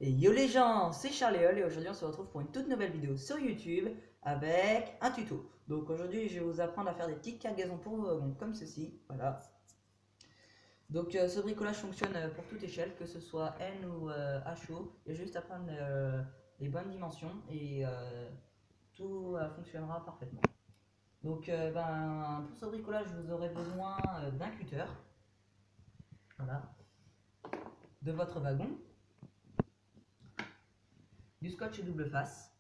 Et yo les gens, c'est Charléol et aujourd'hui on se retrouve pour une toute nouvelle vidéo sur YouTube avec un tuto. Donc aujourd'hui je vais vous apprendre à faire des petites cargaisons pour vos wagons comme ceci, voilà. Donc ce bricolage fonctionne pour toute échelle, que ce soit N ou HO, il y a juste à prendre les bonnes dimensions et tout fonctionnera parfaitement. Donc pour ce bricolage vous aurez besoin d'un cutter, voilà, de votre wagon, du scotch double face,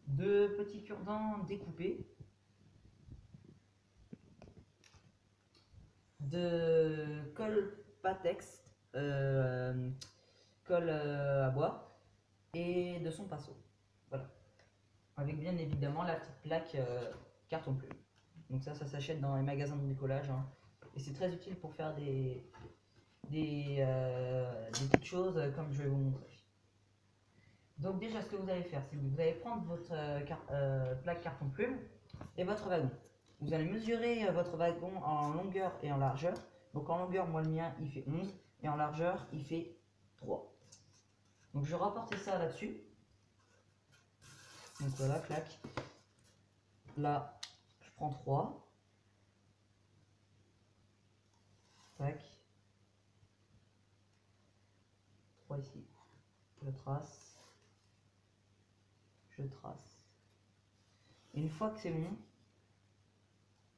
de petits cure-dents découpés, de colle Patex, colle à bois et de son pinceau. Voilà. Avec bien évidemment la petite plaque carton plume. Donc ça s'achète dans les magasins de bricolage. Hein. Et c'est très utile pour faire des petites choses comme je vais vous montrer. Donc déjà ce que vous allez faire, c'est que vous allez prendre votre plaque carton plume et votre wagon. Vous allez mesurer votre wagon en longueur et en largeur. Donc en longueur, moi le mien il fait 11 et en largeur il fait 3. Donc je vais rapporter ça là-dessus. Donc voilà, clac. Là, je prends 3. Tac. 3 ici. Je trace. Je trace. Et une fois que c'est bon,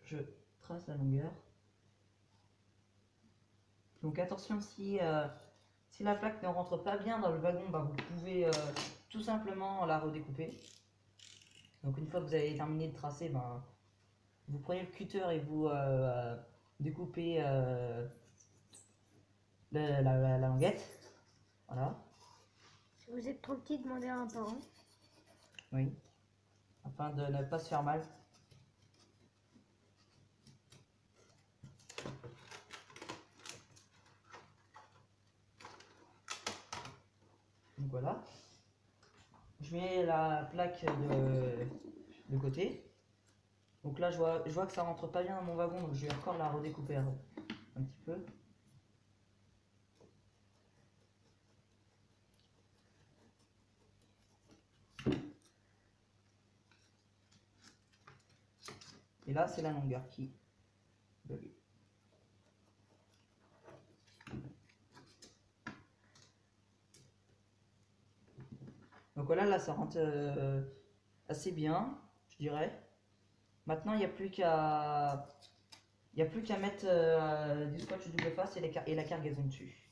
je trace la longueur. Donc attention, si la plaque ne rentre pas bien dans le wagon, bah, vous pouvez tout simplement la redécouper. Donc une fois que vous avez terminé de tracer, ben, vous prenez le cutter et vous découpez la languette. Voilà, Vous êtes trop petit, demandez à un parent. oui, afin de ne pas se faire mal. Donc voilà, je mets la plaque de côté. Donc là, je vois que ça rentre pas bien dans mon wagon, donc je vais encore la redécouper un petit peu. Et là, c'est la longueur qui bug. Donc voilà, là, ça rentre assez bien, je dirais. Maintenant, il n'y a plus qu'à mettre du scotch double face et la cargaison dessus.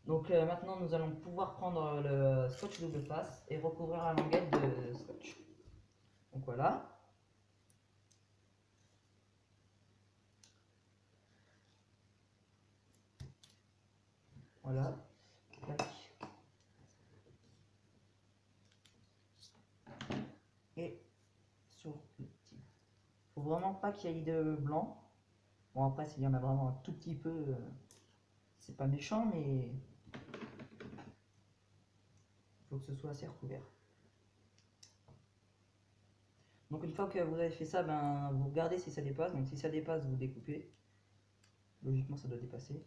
Donc maintenant, nous allons pouvoir prendre le scotch double face et recouvrir la languette de scotch. Donc voilà. Voilà. Tac. Et sur le petit. Faut vraiment pas qu'il y ait de blanc. Bon, après, s'il y en a vraiment un tout petit peu, c'est pas méchant, mais il faut que ce soit assez recouvert. Donc une fois que vous avez fait ça, ben, vous regardez si ça dépasse. Donc si ça dépasse, vous découpez. Logiquement, ça doit dépasser.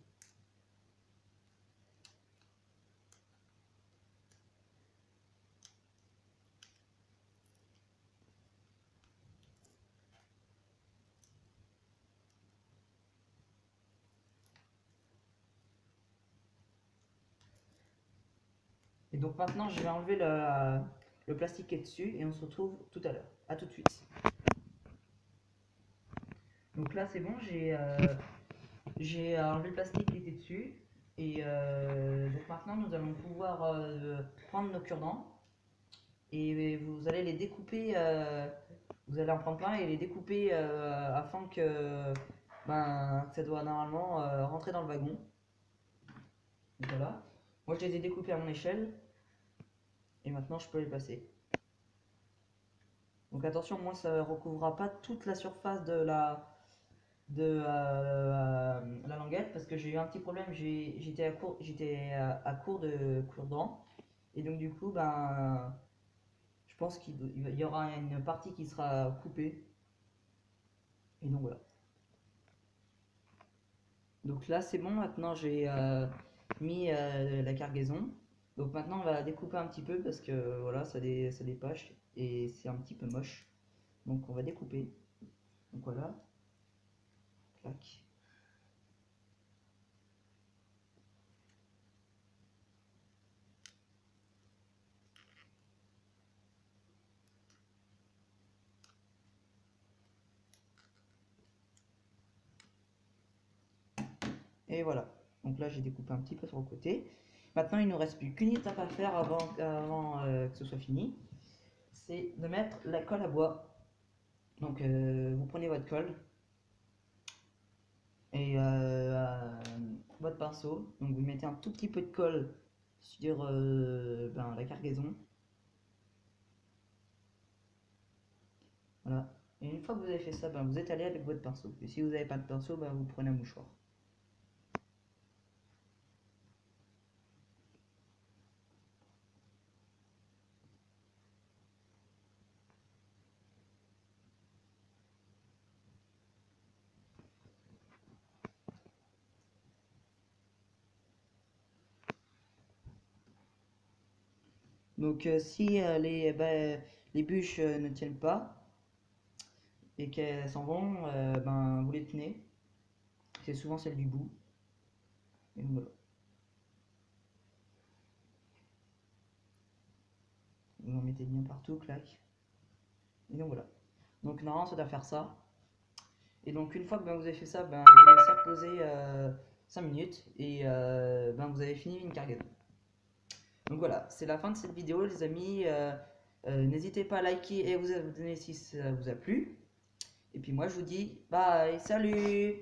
Et donc maintenant, je vais enlever le plastique qui est dessus et on se retrouve tout à l'heure. A tout de suite. Donc là, c'est bon, j'ai enlevé le plastique qui était dessus. Et donc maintenant, nous allons pouvoir prendre nos cure-dents et vous allez les découper. Vous allez en prendre plein et les découper afin que ça doit normalement rentrer dans le wagon. Donc voilà. Moi, je les ai découpés à mon échelle et maintenant, je peux les passer. Donc attention, moi ça ne recouvrira pas toute la surface de la languette parce que j'ai eu un petit problème, j'étais à court de cure-dents et donc du coup je pense qu'il y aura une partie qui sera coupée et donc voilà. Donc là c'est bon, maintenant j'ai mis la cargaison. Donc maintenant on va découper un petit peu parce que voilà ça dépache et c'est un petit peu moche. Donc on va découper. Donc voilà. Clac. Et voilà. Donc là j'ai découpé un petit peu sur le côté. Maintenant il ne nous reste plus qu'une étape à faire avant que ce soit fini. C'est de mettre la colle à bois. Donc vous prenez votre colle et votre pinceau. Donc vous mettez un tout petit peu de colle sur la cargaison. Voilà. Et une fois que vous avez fait ça, vous étalez avec votre pinceau. Et si vous n'avez pas de pinceau, vous prenez un mouchoir. Donc si les bûches ne tiennent pas et qu'elles s'en vont, vous les tenez. C'est souvent celle du bout. Et donc, voilà. Vous en mettez bien partout, clac. Et donc voilà. Donc normalement ça doit faire ça. Et donc une fois que vous avez fait ça, vous laissez reposer 5 minutes et vous avez fini une cargaison. Donc voilà, c'est la fin de cette vidéo les amis. N'hésitez pas à liker et vous abonner si ça vous a plu. Et puis moi je vous dis bye, salut!